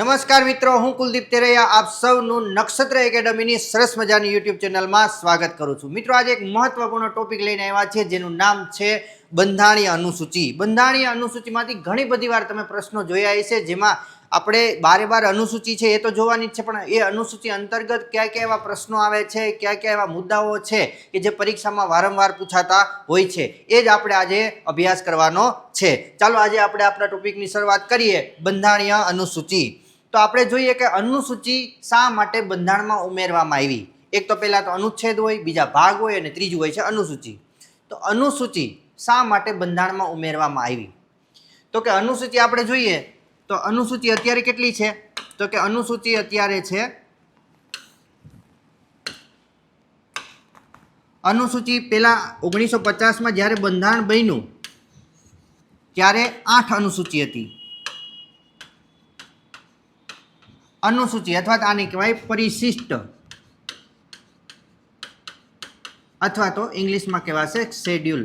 નમસ્કાર મિત્રો, હું કુલદીપ તેરૈયા આપ સૌનું નક્ષત્ર એકેડમીની સરસ મજાની યુટ્યુબ ચેનલમાં સ્વાગત કરું છું। મિત્રો, આજે એક મહત્વપૂર્ણ ટોપિક લઈને આવ્યા છે જેનું નામ છે બંધારણીય અનુસૂચિ। બંધારણીય અનુસૂચિમાંથી ઘણી બધી વાર તમે પ્રશ્નો જોયા હશે, જેમાં આપણે બારે અનુસૂચિ છે એ તો જોવાની જ છે, પણ એ અનુસૂચિ અંતર્ગત કયા કયા એવા પ્રશ્નો આવે છે, કયા કયા એવા મુદ્દાઓ છે કે જે પરીક્ષામાં વારંવાર પૂછાતા હોય છે, એ જ આપણે આજે અભ્યાસ કરવાનો છે। ચાલો આજે આપણે આપણા ટોપિકની શરૂઆત કરીએ, બંધારણીય અનુસૂચિ। તો આપણે જોઈએ કે અનુસૂચિ શા માટે બંધારણમાં ઉમેરવામાં આવી। એક તો પહેલા તો અનુચ્છેદ હોય, બીજા ભાગ હોય અને ત્રીજું હોય છે અનુસૂચિ। તો અનુસૂચિ શા માટે બંધારણમાં ઉમેરવામાં આવી? તો કે અનુસૂચિ આપણે જોઈએ તો અનુસૂચિ અત્યારે કેટલી છે? તો કે અનુસૂચિ અત્યારે છે, અનુસૂચિ પહેલા 1950માં જ્યારે બંધારણ બન્યું ત્યારે 8 અનુસૂચિ હતી। અનુસૂચિ અથવા આને કહેવાય પરિશિષ્ટ, અથવા તો ઇંગ્લિશમાં કહેવાશે શેડ્યુલ।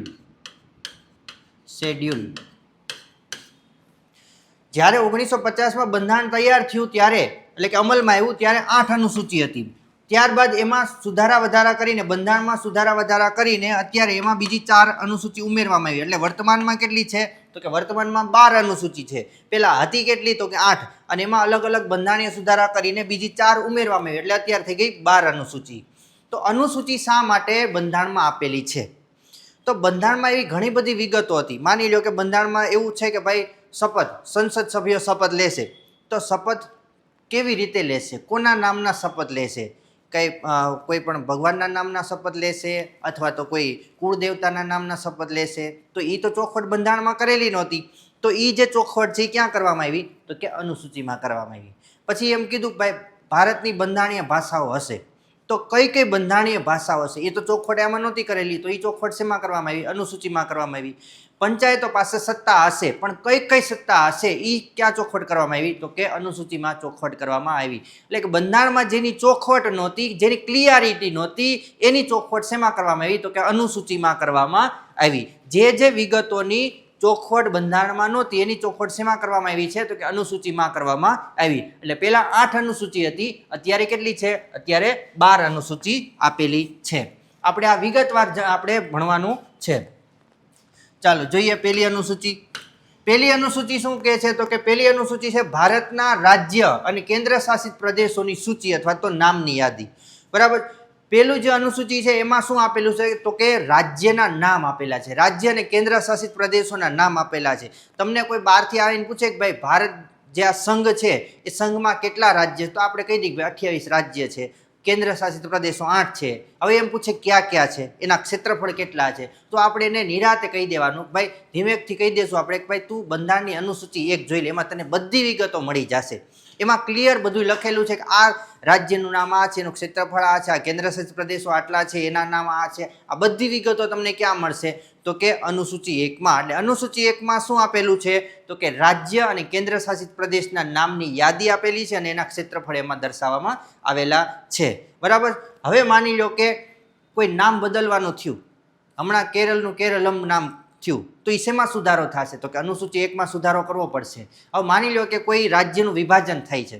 જ્યારે 1950માં બંધારણ તૈયાર થયું ત્યારે, એટલે કે અમલમાં આવ્યું ત્યારે 8 અનુસૂચિ હતી। ત્યારબાદ એમાં સુધારા વધારા કરીને, બંધારણમાં સુધારા વધારા કરીને અત્યારે એમાં બીજી 4 અનુસૂચિ ઉમેરવામાં આવી। એટલે વર્તમાનમાં કેટલી છે? તો કે વર્તમાનમાં 12 અનુસૂચિ છે। પહેલા હતી કેટલી? તો કે 8, અને એમાં અલગ અલગ બંધારણીય સુધારા કરીને બીજી 4 ઉમેરવામાં આવી, એટલે અત્યારે થઈ ગઈ 12 અનુસૂચિ। તો અનુસૂચિ શા માટે બંધારણમાં આપેલી છે? તો બંધારણમાં એવી ઘણી બધી વિગતો હતી। માની લો કે બંધારણમાં એવું છે કે ભાઈ શપથ, સંસદ સભ્યો શપથ લેશે, તો શપથ કેવી રીતે લેશે? કોના નામના શપથ લેશે? કોઈ પણ ભગવાનના નામના શપથ લેશે, અથવા તો કોઈ કુળદેવતાના નામના શપથ લેશે? તો એ તો ચોખવટ બંધારણમાં કરેલી નહોતી। તો એ જે ચોખવટ છે ક્યાં કરવામાં આવી? તો કે અનુસૂચિમાં કરવામાં આવી। પછી એમ કીધું ભાઈ ભારતની બંધારણીય ભાષાઓ હશે, તો કઈ કઈ બંધારણીય ભાષાઓ હશે? એ તો ચોખવટ એમાં નહોતી કરેલી, તો એ ચોખવટ શેમાં કરવામાં આવી? અનુસૂચિમાં કરવામાં આવી। પંચાયતો પાસે સત્તા હશે, પણ કઈ કઈ સત્તા હશે એ ક્યાં ચોખવટ કરવામાં આવી? તો કે અનુસૂચિમાં ચોખવટ કરવામાં આવી। એટલે કે બંધારણમાં જેની ચોખવટ નહોતી, જેની ક્લિયરિટી નહોતી, એની ચોખવટ શેમાં કરવામાં આવી? તો કે અનુસૂચિમાં કરવામાં આવી। જે વિગતોની ચોખવટ બંધારણમાં નહોતી એની ચોખવટ શેમાં કરવામાં આવી છે? તો કે અનુસૂચિમાં કરવામાં આવી। એટલે પહેલા 8 અનુસૂચિ હતી, અત્યારે કેટલી છે? અત્યારે 12 અનુસૂચિ આપેલી છે। આપણે આ વિગતવાર આપણે ભણવાનું છે। ચાલો જોઈએ પહેલી અનુસૂચિ। પહેલી અનુસૂચિ શું કહે છે? તો કે પહેલી અનુસૂચિ છે ભારતના રાજ્ય અને કેન્દ્ર શાસિત પ્રદેશોની સૂચિ અથવા તો નામની યાદી। બરાબર, પહેલું જે અનુસૂચિ છે એમાં શું આપેલું છે? તો કે રાજ્યના નામ આપેલા છે, રાજ્ય અને કેન્દ્ર શાસિત પ્રદેશોના નામ આપેલા છે। તમને કોઈ બહારથી આવીને પૂછે કે ભાઈ ભારત જે આ સંઘ છે એ સંઘમાં કેટલા રાજ્ય? તો આપણે કહી દઈએ 28 રાજ્ય છે, કેન્દ્ર શાસિત પ્રદેશો 8 છે। હવે એમ પૂછે ક્યાં ક્યાં છે, એના ક્ષેત્રફળ કેટલા છે? તો આપણે એને નિરાતે કહી દેવાનું, ભાઈ ધીમેકથી કહી દેશું આપણે કે ભાઈ તું બંધારણની અનુસૂચિ 1 જોઈ લે, એમાં તને બધી વિગતો મળી જશે। એમાં ક્લિયર બધું લખેલું છે કે આ રાજ્યનું નામ આ છે, એનું ક્ષેત્રફળ આ છે, આ કેન્દ્ર શાસિત પ્રદેશો આટલા છે, એના નામ આ છે। આ બધી વિગતો તમને ક્યાં મળશે? તો કે અનુસૂચિ 1માં। એટલે અનુસૂચિ 1માં શું આપેલું છે? તો કે રાજ્ય અને કેન્દ્ર શાસિત પ્રદેશના નામની યાદી આપેલી છે અને એના ક્ષેત્રફળ એમાં દર્શાવવામાં આવેલા છે। બરાબર, હવે માની લો કે કોઈ નામ બદલવાનું થયું, હમણાં કેરળનું કેરળમ નામ થયું, તો એ શેમાં સુધારો થશે? તો કે અનુસૂચિ 1માં સુધારો કરવો પડશે। હવે માની લો કે કોઈ રાજ્યનું વિભાજન થાય છે,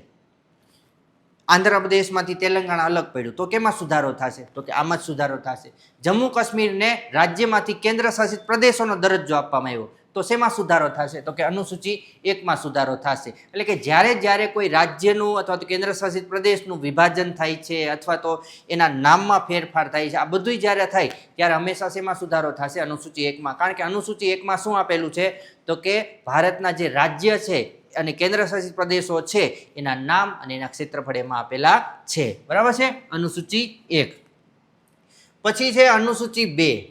આંધ્રપ્રદેશમાંથી તેલંગાણા અલગ પડ્યું, તો કેમાં સુધારો થશે? તો કે આમાં જ સુધારો થશે। જમ્મુ કાશ્મીરને રાજ્યમાંથી કેન્દ્ર શાસિત પ્રદેશોનો દરજ્જો આપવામાં આવ્યો, તો શેમાં સુધારો થશે? તો કે અનુસૂચિ 1માં સુધારો થશે। એટલે કે જ્યારે કોઈ રાજ્યનું અથવા તો કેન્દ્ર શાસિત પ્રદેશનું વિભાજન થાય છે, અથવા તો એના નામમાં ફેરફાર થાય છે, આ બધું જ્યારે થાય ત્યારે હંમેશા શેમાં સુધારો થશે? અનુસૂચિ 1માં। કારણ કે અનુસૂચિ 1માં શું આપેલું છે? તો કે ભારતના જે રાજ્ય છે અને કેન્દ્ર શાસિત પ્રદેશો છે એના નામ અને એના ક્ષેત્રફળ એમાં આપેલા છે। બરાબર છે, અનુસૂચિ 1। પછી છે અનુસૂચિ 2।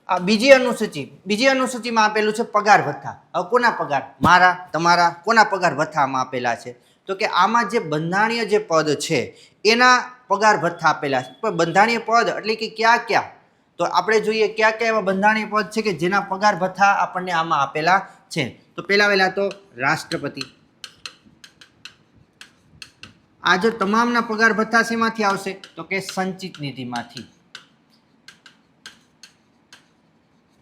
આ બીજી અનુસૂચિમાં આપેલું છે પગાર ભથ્થા। હવે કોના પગાર? મારા, તમારા, કોના પગાર ભથ્થામાં આપેલા છે? તો કે આમાં જે બંધારણીય જે પદ છે એના પગાર ભથ્થા આપેલા છે। પણ બંધારણીય પદ એટલે કે ક્યાં ક્યાં? તો આપણે જોઈએ ક્યાં ક્યાં એવા બંધારણીય પદ છે કે જેના પગાર ભથ્થા આપણને આમાં આપેલા છે। તો પહેલા તો રાષ્ટ્રપતિ। આ જો તમામના પગાર ભથ્થા શેમાંથી આવશે? તો કે સંચિત નિધિમાંથી।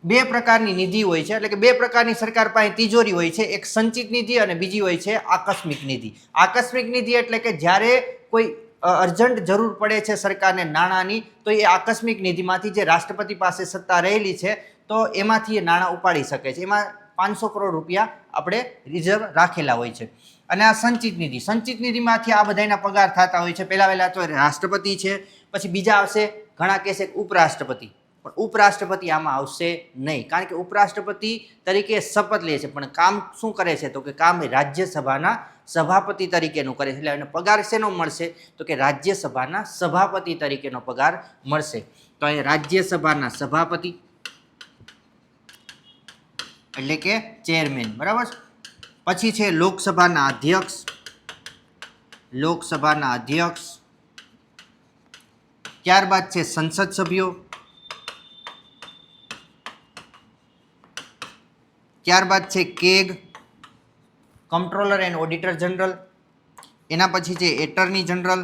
બે પ્રકારની નિધિ હોય છે, એટલે કે બે પ્રકારની સરકાર પાસે તિજોરી હોય છે, એક સંચિત નિધિ અને બીજી હોય છે આકસ્મિક નિધિ. આકસ્મિક નિધિ એટલે કે જ્યારે કોઈ અર્જન્ટ જરૂર પડે છે સરકારને નાણાંની, તો એ આકસ્મિક નિધિમાંથી જે રાષ્ટ્રપતિ પાસે સત્તા રહેલી છે તો એમાંથી એ નાણાં ઉપાડી શકે છે. એમાં 500 કરોડ રૂપિયા આપણે રિઝર્વ રાખેલા હોય છે. અને આ સંચિત નિધિ, સંચિત નિધિમાંથી આ બધાના પગાર થતા હોય છે. પહેલા તો રાષ્ટ્રપતિ છે, પછી બીજા આવશે ઘણા કહેશે ઉપરાષ્ટ્રપતિ, પણ ઉપરાષ્ટ્રપતિ આમાં આવશે નહીં, કારણ કે ઉપરાષ્ટ્રપતિ તરીકે શપથ લે છે, પણ કામ શું કરે છે તો કે કામ રાજ્યસભાના સભાપતિ તરીકેનું કરે છે. એટલે એને પગાર શેનો મળશે તો કે રાજ્યસભાના સભાપતિ તરીકેનો પગાર મળશે. તો એ રાજ્યસભાના સભાપતિ એટલે કે ચેરમેન, બરાબર. પછી છે લોકસભાના અધ્યક્ષ, લોકસભાના અધ્યક્ષ. ત્યારબાદ છે સંસદ સભ્યો, ત્યારબાદ છે કેગ, કમ્પ્ટ્રોલર એન્ડ ઓડિટર જનરલ. એના પછી છે એટર્ની જનરલ.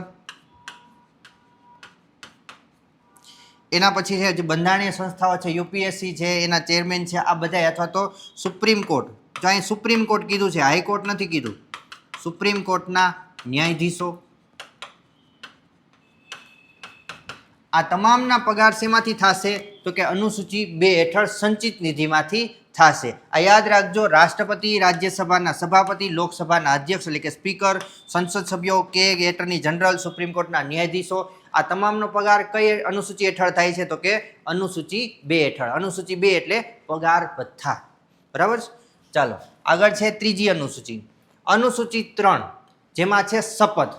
એના પછી છે જે બંધારણીય સંસ્થાઓ છે, યુપીએસસી છે, એના ચેરમેન છે, આ બધા, અથવા તો સુપ્રીમ કોર્ટ. જો અહીં સુપ્રીમ કોર્ટ કીધું છે, હાઈકોર્ટ નથી કીધું. સુપ્રીમ કોર્ટના ન્યાયાધીશો. આ તમામના પગાર શેમાંથી થશે તો કે અનુસૂચિ 2 હેઠળ સંચિત નિધિમાંથી થશે. આ યાદ રાખજો, રાષ્ટ્રપતિ, રાજ્યસભાના સભાપતિ, લોકસભાના અધ્યક્ષ એટલે કે સ્પીકર, સંસદ સભ્યો, કેગ, એટર્ની જનરલ, સુપ્રીમ કોર્ટના ન્યાયાધીશો, આ તમામનો પગાર કઈ અનુસૂચિ હેઠળ થાય છે તો કે અનુસૂચિ 2 હેઠળ. અનુસૂચિ 2 એટલે પગાર ભથ્થા, બરાબર. ચાલો આગળ છે ત્રીજી અનુસૂચિ, અનુસૂચિ 3, જેમાં છે શપથ,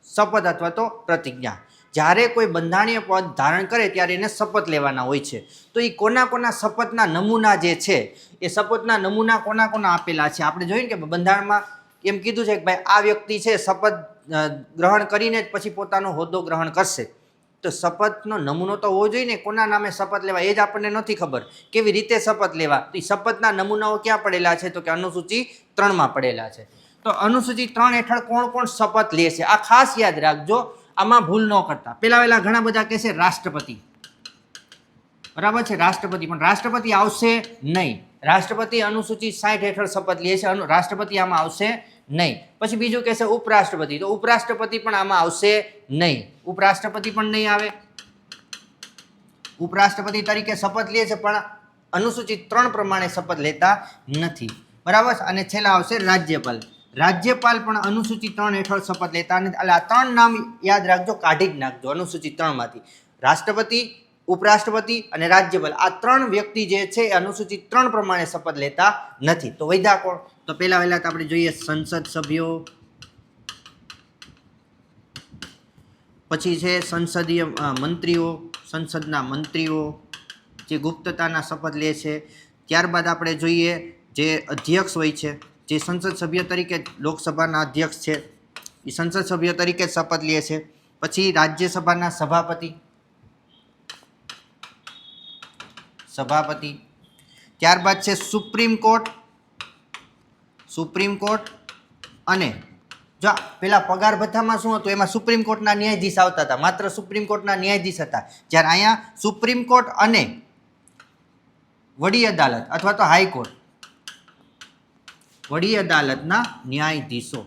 શપથ અથવા તો પ્રતિજ્ઞા. જ્યારે કોઈ બંધારણીય પદ ધારણ કરે ત્યારે એને શપથ લેવાના હોય છે. તો એ કોના શપથના નમૂના જે છે, એ શપથના નમૂના કોના આપેલા છે. આપણે જોયું કે બંધારણમાં એમ કીધું છે કે ભાઈ આ વ્યક્તિ છે શપથ ગ્રહણ કરીને જ પછી પોતાનો હોદ્દો ગ્રહણ કરશે. તો શપથનો નમૂનો તો હોવો જોઈએ ને, કોના નામે શપથ લેવા એ જ આપણને નથી ખબર. કેવી રીતે શપથ લેવા, તો એ શપથના નમૂનાઓ ક્યાં પડેલા છે તો કે અનુસૂચિ 3માં પડેલા છે. તો અનુસૂચિ 3 હેઠળ કોણ શપથ લે છે આ ખાસ યાદ રાખજો, આમાં ભૂલ ન કરતા. પહેલા ઘણા બધા કહે છે રાષ્ટ્રપતિ, બરાબર છે, રાષ્ટ્રપતિ, પણ રાષ્ટ્રપતિ આવશે નહીં. રાષ્ટ્રપતિ અનુસૂચિ 60 હેઠળ શપથ લે છે, રાષ્ટ્રપતિ આમાં આવશે નહીં. પછી બીજું કહે છે ઉપરાષ્ટ્રપતિ, તો ઉપરાષ્ટ્રપતિ પણ આમાં આવશે નહીં. ઉપરાષ્ટ્રપતિ પણ નહીં આવે. ઉપરાષ્ટ્રપતિ તરીકે શપથ લે છે પણ અનુસૂચિ 3 પ્રમાણે શપથ લેતા નથી, બરાબર. અને છેલ્લા આવશે રાજ્યપાલ. રાજ્યપાલ પણ અનુસૂચિ 3 હેઠળ શપથ લેતા નથી. એટલે આ 3 નામ યાદ રાખજો, કાઢી જ નાખજો અનુસૂચિ 3માંથી. રાષ્ટ્રપતિ, ઉપરાષ્ટ્રપતિ અને રાજ્યપાલ, આ 3 વ્યક્તિ જે છે એ અનુસૂચિ 3 પ્રમાણે શપથ લેતા નથી. તો વૈધા કોણ, તો પહેલા તો આપણે જોઈએ સંસદ સભ્યો, પછી છે સંસદીય મંત્રીઓ, સંસદના મંત્રીઓ જે ગુપ્તતાના શપથ લે છે. ત્યારબાદ આપણે જોઈએ જે અધ્યક્ષ હોય છે, જે સંસદ સભ્ય તરીકે, લોકસભાના અધ્યક્ષ છે, એ સંસદ સભ્ય તરીકે શપથ લે છે. પછી રાજ્યસભાના સભાપતિ, સભાપતિ. ત્યારબાદ છે સુપ્રીમ કોર્ટ, સુપ્રીમ કોર્ટ. અને જો પેલા પગાર ભથ્થામાં શું હતું, એમાં સુપ્રીમ કોર્ટના ન્યાયાધીશ આવતા હતા, માત્ર સુપ્રીમ કોર્ટના ન્યાયાધીશ હતા. જ્યારે અહીંયા સુપ્રીમ કોર્ટ અને વડી અદાલત અથવા તો હાઈકોર્ટ, વડી અદાલતના ન્યાયાધીશો,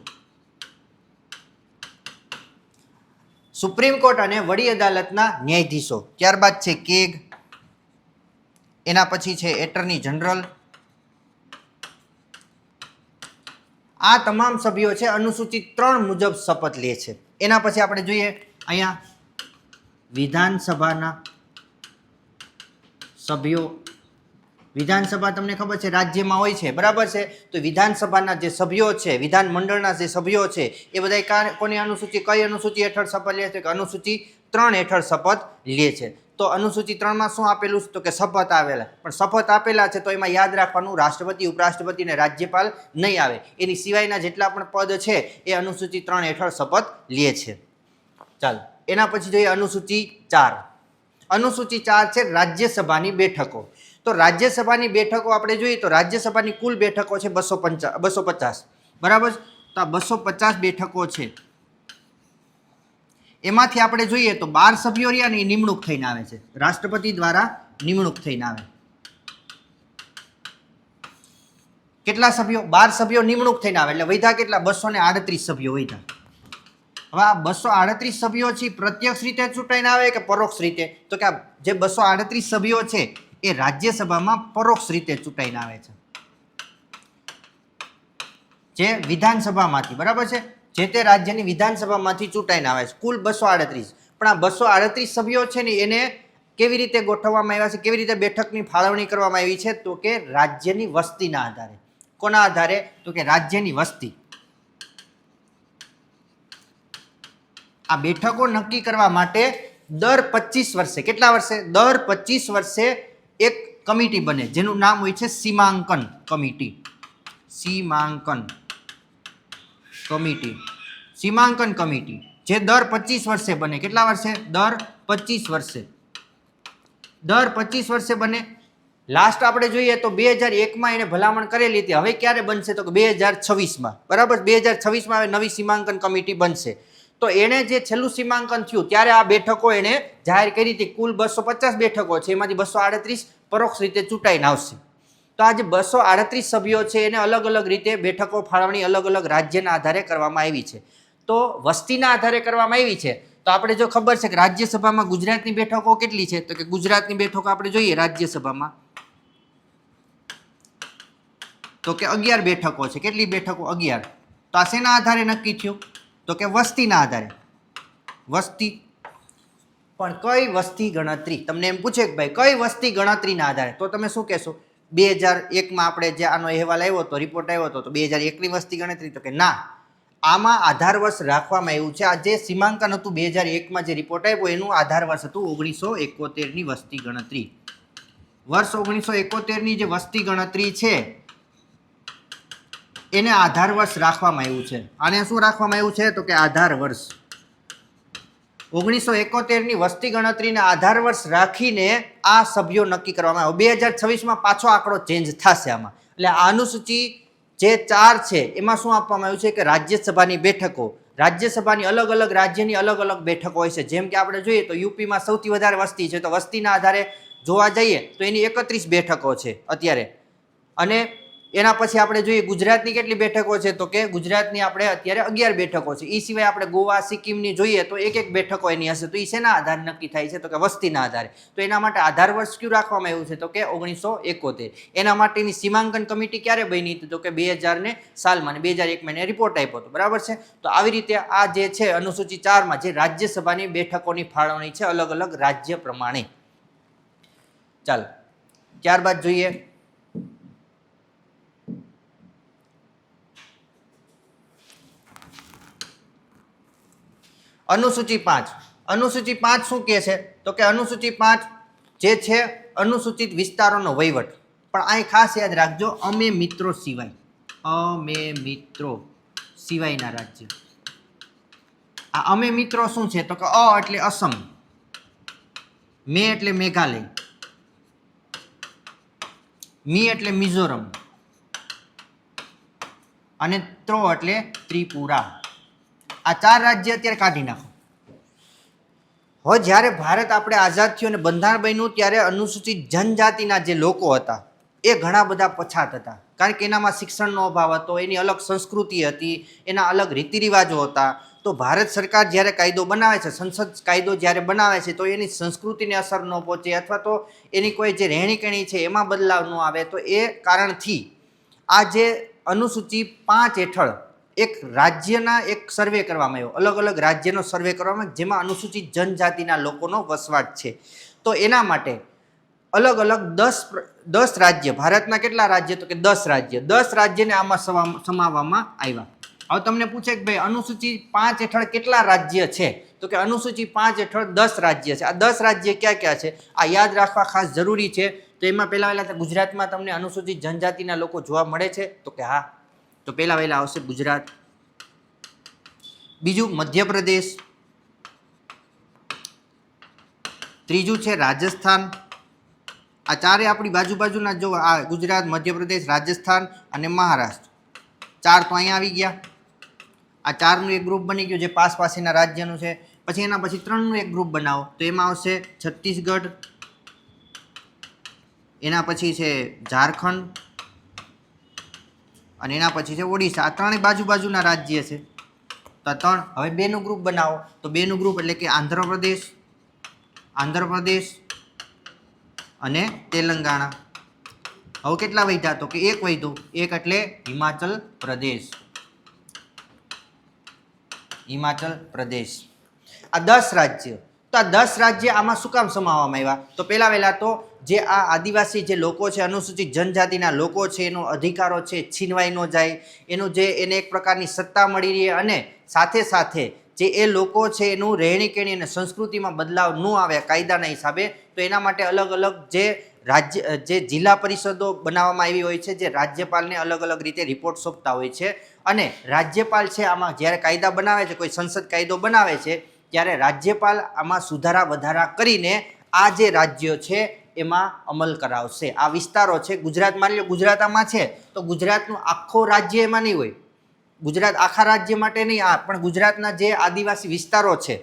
સુપ્રીમ કોર્ટ અને વડી અદાલતના ન્યાયાધીશો. ત્યારબાદ છે કેગ, એના પછી છે એટર્ની જનરલ. આ તમામ સભ્યો છે અનુસૂચિ 3 મુજબ શપથ લે છે. એના પછી આપણે જોઈએ અહીંયા વિધાનસભાના સભ્યો. વિધાનસભા તમને ખબર છે રાજ્યમાં હોય છે, બરાબર છે. તો વિધાનસભાના જે સભ્યો છે, વિધાન મંડળના જે સભ્યો છે, એ બધા કોની અનુસૂચિ, કઈ અનુસૂચિ હેઠળ શપથ લે છે, કે અનુસૂચિ 3 હેઠળ શપથ લે છે. તો અનુસૂચિ 3માં શું આપેલું છે તો કે શપથ આવેલા, પણ શપથ આપેલા છે તો એમાં યાદ રાખવાનું રાષ્ટ્રપતિ, ઉપરાષ્ટ્રપતિ અને રાજ્યપાલ નહીં આવે. એની સિવાયના જેટલા પણ પદ છે એ અનુસૂચિ 3 હેઠળ શપથ લે છે. ચાલો એના પછી જોઈએ અનુસૂચિ 4. અનુસૂચિ 4 છે રાજ્યસભાની બેઠકો. તો રાજ્યસભાની બેઠકો આપણે જોઈએ તો રાજ્યસભાની કુલ બેઠકો છે 250, બરાબર. તો આ 250 બેઠકો છે. એમાંથી આપણે જોઈએ તો 12 સભ્યો રહ્યા ને એ નિમણૂક થઈને આવે છે, રાષ્ટ્રપતિ દ્વારા નિમણૂક થઈને આવે. કેટલા સભ્યો? 12 સભ્યો નિમણૂક થઈને આવે એટલે વૈધા કેટલા? 238 સભ્યો વૈધા. હવે આ 238 સભ્યો છે પ્રત્યક્ષ રીતે ચૂંટાઈને આવે કે પરોક્ષ રીતે? તો કે જે 238 સભ્યો છે એ રાજ્યસભામાં પરોક્ષ રીતે ચૂંટાઈને આવે છે, જે વિધાનસભામાંથી, બરાબર છે, જે તે રાજ્યની વિધાનસભામાંથી ચૂંટાઈને આવે છે. કુલ 238. પણ આ 238 સભ્યો છે ને એને કેવી રીતે ગોઠવવામાં આવ્યા છે, કેવી રીતે બેઠકની ફાળવણી કરવામાં આવી છે? તો કે રાજ્યની વસ્તીના આધારે. કોના આધારે? તો કે રાજ્યની વસ્તી. આ બેઠકો નક્કી કરવા માટે દર 25 વર્ષે, કેટલા વર્ષે? દર 25 વર્ષે એક કમિટી બને જેનું નામ હોય છે સીમાંકન કમિટી. સીમાંકન કમિટી, સીમાંકન કમિટી જે દર 25 વર્ષે બને. કેટલા વર્ષે? દર 25 વર્ષે. દર 25 વર્ષે બને. લાસ્ટ આપણે જોઈએ તો 2001માં એને ભલામણ કરેલી હતી. હવે ક્યારે બનશે? તો કે 2026માં. બરાબર, 2026માં હવે નવી સીમાંકન કમિટી બનશે. તો એણે જે છેલ્લું સીમાંકન થયું ત્યારે આ બેઠકો એણે જાહેર કરી હતી. કુલ 250 બેઠકો છે, એમાંથી 238 પરોક્ષ રીતે ચૂંટાઈને આવશે. તો આ જે 238 સભ્યો છે એને અલગ અલગ રીતે બેઠકો ફાળવણી અલગ અલગ રાજ્યના આધારે કરવામાં આવી છે. તો વસ્તીના આધારે કરવામાં આવી છે. તો આપણે જો ખબર છે કે રાજ્યસભામાં ગુજરાતની બેઠકો કેટલી છે? તો કે ગુજરાતની બેઠકો આપણે જોઈએ રાજ્યસભામાં તો કે 11 બેઠકો છે. કેટલી બેઠકો? 11. તો આ શેના આધારે નક્કી થયું? તો કે વસ્તીના આધારે. વસ્તી. પણ કઈ વસ્તી ગણતરી? તમને એમ પૂછે કે ભાઈ કઈ વસ્તી ગણતરીના આધારે? તો તમે શું કહેશો? 2001માં આપણે જે આનો અહેવાલ આવ્યો હતો, રિપોર્ટ આવ્યો હતો, તો 2001ની વસ્તી ગણતરી? તો કે ના, આમાં આધાર વર્ષ રાખવામાં આવ્યું છે. આ જે સીમાંકન હતું 2001માં જે રિપોર્ટ આવ્યો એનું આધાર વર્ષ હતું 1971ની વસ્તી ગણતરી. વર્ષ 1971ની જે વસ્તી ગણતરી છે એને આધાર વર્ષ રાખવામાં આવ્યું છે. આને શું રાખવામાં આવ્યું છે? તો કે આધાર વર્ષ. 1971ની વસ્તી ગણતરીના આધાર વર્ષ રાખીને આ સભ્યો નક્કી કરવામાં આવ્યો. 2026માં પાછો આંકડો ચેન્જ થશે આમાં. એટલે આ અનુસૂચિ જે 4 છે એમાં શું આપવામાં આવ્યું છે કે રાજ્યસભાની બેઠકો, રાજ્યસભાની અલગ અલગ રાજ્યની અલગ અલગ બેઠકો હોય છે. જેમ કે આપણે જોઈએ તો યુપીમાં સૌથી વધારે વસ્તી છે, તો વસ્તીના આધારે જોવા જઈએ તો એની 31 બેઠકો છે અત્યારે. અને એના પછી આપણે જોઈએ ગુજરાતની કેટલી બેઠકો છે? તો કે ગુજરાતની આપણે અત્યારે 11 બેઠકો છે. એ સિવાય આપણે ગોવા, સિક્કિમની જોઈએ તો એક એક બેઠકો એની હશે. તો એ શેના આધારે નક્કી થાય છે? તો કે વસ્તીના આધારે. તો એના માટે આધાર વર્ષ ક્યુ રાખવામાં આવ્યું છે? તો કે 1971. એના માટેની સીમાંકન કમિટી ક્યારે બની હતી? તો કે 2000 સાલમાં, અને 2001માં એને રિપોર્ટ આપ્યો હતો. બરાબર છે. તો આવી રીતે આ જે છે અનુસૂચિ 4માં જે રાજ્યસભાની બેઠકોની ફાળવણી છે અલગ અલગ રાજ્ય પ્રમાણે. ચાલો ત્યારબાદ જોઈએ અનુસૂચિ 5. અનુસૂચિ 5 શું કહે છે? તો કે અનુસૂચિ 5 જે છે અનુસૂચિત વિસ્તારોનો વહીવટ. પણ અહીં ખાસ યાદ રાખજો, અમે મિત્રો સિવાય, અમે મિત્રો સિવાયના રાજ્ય. આ અમે મિત્રો શું છે? તો કે અ એટલે અસમ, મે એટલે મેઘાલય, મી એટલે મિઝોરમ અને ત્રો એટલે ત્રિપુરા. આ 4 રાજ્ય અત્યારે કાઢી નાખો. હવે જ્યારે ભારત આપણે આઝાદ થયું અને બંધારણ બન્યું ત્યારે અનુસૂચિત જનજાતિના જે લોકો હતા એ ઘણા બધા પછાત હતા. કારણ કે એનામાં શિક્ષણનો અભાવ હતો, એની અલગ સંસ્કૃતિ હતી, એના અલગ રીતિ રિવાજો હતા. તો ભારત સરકાર જ્યારે કાયદો બનાવે છે, સંસદ કાયદો જ્યારે બનાવે છે, તો એની સંસ્કૃતિને અસર ન પહોંચે અથવા તો એની કોઈ જે રહેણીકરણી છે એમાં બદલાવ ન આવે. તો એ કારણથી આ જે અનુસૂચિ 5 હેઠળ એક રાજ્યના એક સર્વે કરવામાં આવ્યો, અલગ અલગ રાજ્યનો સર્વે કરવામાં, જેમાં અનુસૂચિત જનજાતિના લોકોનો વસવાટ છે. તો એના માટે અલગ અલગ 10 રાજ્ય, ભારતના કેટલા રાજ્ય? તો કે 10 રાજ્ય, 10 રાજ્યને આમાં સમાવવામાં આવ્યા. હવે તમને પૂછે કે ભાઈ અનુસૂચિ 5 હેઠળ કેટલા રાજ્ય છે? તો કે અનુસૂચિ 5 હેઠળ 10 રાજ્ય છે. આ 10 રાજ્ય ક્યાં ક્યાં છે આ યાદ રાખવા ખાસ જરૂરી છે. તો એમાં પહેલા ગુજરાતમાં તમને અનુસૂચિત જનજાતિના લોકો જોવા મળે છે? તો કે હા. તો પહેલા આવશે ગુજરાત, બીજું મધ્યપ્રદેશ, ત્રીજું છે રાજસ્થાન. આ ચારે આપણી બાજુના જો આ ગુજરાત, મધ્યપ્રદેશ, રાજસ્થાન અને મહારાષ્ટ્ર, 4 તો અહીંયા આવી ગયા. આ 4નું એક ગ્રુપ બની ગયું જે પાસેના રાજ્યનું છે. પછી એના પછી 3નું એક ગ્રુપ બનાવો તો એમાં આવશે છત્તીસગઢ, એના પછી છે ઝારખંડ, અને એના પછી છે ઓડિશા. આ ત્રણેય બાજુના રાજ્ય છે. તો 3. હવે 2નું ગ્રુપ બનાવો. તો 2નું ગ્રુપ એટલે કે આંધ્રપ્રદેશ અને તેલંગાણા. હવે કેટલા વધ્યા? તો કે 1 વધ્યું. 1 એટલે હિમાચલ પ્રદેશ. આ 10 રાજ્ય. તો આ 10 રાજ્ય આમાં શું કામ સમાવવામાં આવ્યા? તો પહેલા તો જે આ આદિવાસી જે લોકો છે, અનુસૂચિત જનજાતિના લોકો છે, એનો અધિકારો છે છીનવાઈ ન જાય, એનું જે એને એક પ્રકારની સત્તા મળી રહે, અને સાથે સાથે જે એ લોકો છે એનું રહેણી કહેણી અને સંસ્કૃતિમાં બદલાવ ન આવે કાયદાના હિસાબે. તો એના માટે અલગ અલગ જે જિલ્લા પરિષદો બનાવવામાં આવી હોય છે, જે રાજ્યપાલને અલગ અલગ રીતે રિપોર્ટ સોંપતા હોય છે. અને રાજ્યપાલ છે આમાં જ્યારે કાયદા બનાવે છે, કોઈ સંસદ કાયદો બનાવે છે, ત્યારે રાજ્યપાલ આમાં સુધારા વધારા કરીને આ જે રાજ્યો છે એમાં અમલ કરાવશે. આ વિસ્તારો છે, ગુજરાત માની લો ગુજરાત આમાં છે, તો ગુજરાતનું આખો રાજ્ય એમાં નહીં હોય. ગુજરાત આખા રાજ્ય માટે નહીં, પણ ગુજરાતના જે આદિવાસી વિસ્તારો છે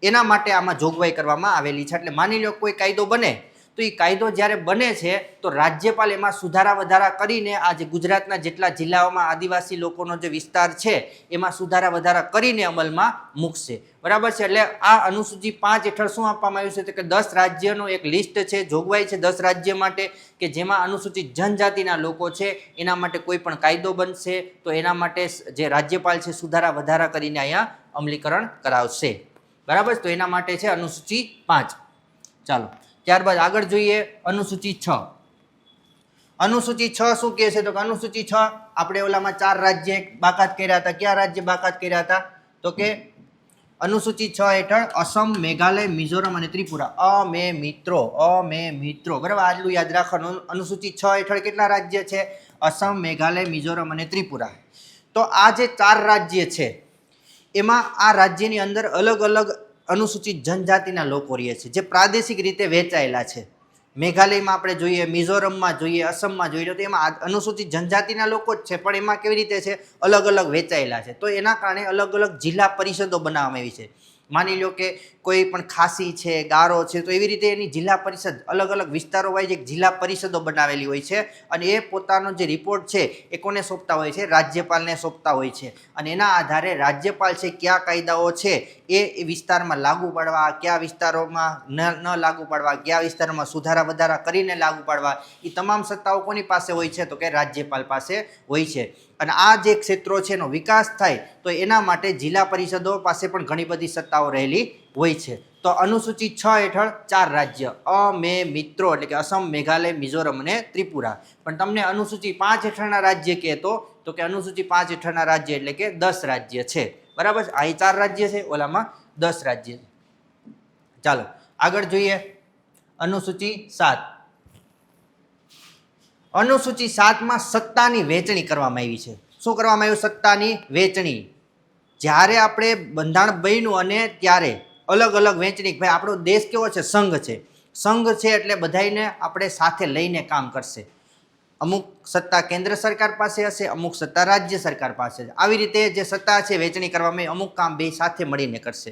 એના માટે આમાં જોગવાઈ કરવામાં આવેલી છે. એટલે માની લો કોઈ કાયદો બને, તો એ કાયદો જ્યારે બને છે તો રાજ્યપાલ એમાં સુધારા વધારા કરીને આ જે ગુજરાતના જેટલા જિલ્લાઓમાં આદિવાસી લોકોનો જે વિસ્તાર છે એમાં સુધારા વધારા કરીને અમલમાં મૂકશે. બરાબર છે. એટલે આ અનુસૂચિ 5 હેઠળ શું આપવામાં આવ્યું છે? તો કે 10 રાજ્યનો એક લિસ્ટ છે, જોગવાઈ છે 10 રાજ્ય માટે, કે જેમાં અનુસૂચિત જનજાતિના લોકો છે એના માટે કોઈ પણ કાયદો બનશે તો એના માટે જે રાજ્યપાલ છે સુધારા વધારા કરીને અહીંયા અમલીકરણ કરાવશે. બરાબર. તો એના માટે છે અનુસૂચિ 5. ચાલો ત્યારબાદ આગળ જોઈએ અનુસૂચિ 6. અનુસૂચિ 6 શું કહે છે? તો અનુસૂચિ 6 આપણે ઓલામાં 4 રાજ્ય બાકાત કર્યા હતા. કયા રાજ્ય બાકાત કર્યા હતા? તો કે અનુસૂચિ 6 હેઠળ અસમ, મેઘાલય, મિઝોરમ અને ત્રિપુરા. અમે મિત્રો. બરાબર, આટલું યાદ રાખવાનું. અનુસૂચિ 6 હેઠળ કેટલા રાજ્ય છે? અસમ, મેઘાલય, મિઝોરમ અને ત્રિપુરા. તો આ જે 4 રાજ્ય છે એમાં આ રાજ્યની અંદર અલગ અલગ અનુસૂચિત જનજાતિના લોકો રહે છે, જે પ્રાદેશિક રીતે વહેંચાયેલા છે. મેઘાલયમાં આપણે જોઈએ, મિઝોરમમાં જોઈએ, અસમમાં જોઈએ, તો એમાં અનુસૂચિત જનજાતિના લોકો જ છે, પણ એમાં કેવી રીતે છે? અલગ અલગ વહેંચાયેલા છે. તો એના કારણે અલગ અલગ જિલ્લા પરિષદો બનાવવામાં આવી છે. માની લો કે કોઈ પણ ખાસી છે, ગારો છે, તો એવી રીતે એની જિલ્લા પરિષદ અલગ અલગ વિસ્તારો વાઇઝ એક જિલ્લા પરિષદો બનાવેલી હોય છે. અને એ પોતાનો જે રિપોર્ટ છે એ કોને સોંપતા હોય છે? રાજ્યપાલને સોંપતા હોય છે. અને એના આધારે રાજ્યપાલ છે કયા કાયદાઓ છે એ વિસ્તારમાં લાગુ પાડવા, કયા વિસ્તારોમાં ન લાગુ પાડવા, કયા વિસ્તારોમાં સુધારા વધારા કરીને લાગુ પાડવા, એ તમામ સત્તાઓ કોની પાસે હોય છે? તો કે રાજ્યપાલ પાસે હોય છે. અને આ જે ક્ષેત્રો છે એનો વિકાસ થાય તો એના માટે જિલ્લા પરિષદો પાસે પણ ઘણી બધી સત્તાઓ રહેલી હોય છે. તો અનુસૂચિ 6 હેઠળ 4 રાજ્ય અમે મિત્રો એટલે કે અસમ, મેઘાલય, મિઝોરમ અને ત્રિપુરા. પણ તમને અનુસૂચિ 5 હેઠળના રાજ્ય કહેતો તો કે અનુસૂચિ 5 હેઠળના રાજ્ય એટલે કે 10 રાજ્ય છે. બરાબર. અહીં 4 રાજ્ય છે, ઓલામાં 10 રાજ્ય. ચાલો આગળ જોઈએ અનુસૂચિ 7. અનુસૂચિ 7માં સત્તાની વહેંચણી કરવામાં આવી છે. શું કરવામાં આવ્યું? સત્તાની વહેંચણી. જ્યારે આપણે બંધારણ બન્યું અને ત્યારે અલગ અલગ વહેંચણી. ભાઈ આપણો દેશ કેવો છે? સંઘ છે. સંઘ છે એટલે બધાને આપણે સાથે લઈને કામ કરશે. અમુક સત્તા કેન્દ્ર સરકાર પાસે હશે, અમુક સત્તા રાજ્ય સરકાર પાસે હશે. આવી રીતે જે સત્તા છે વહેંચણી કરવામાં અમુક કામ બે સાથે મળીને કરશે.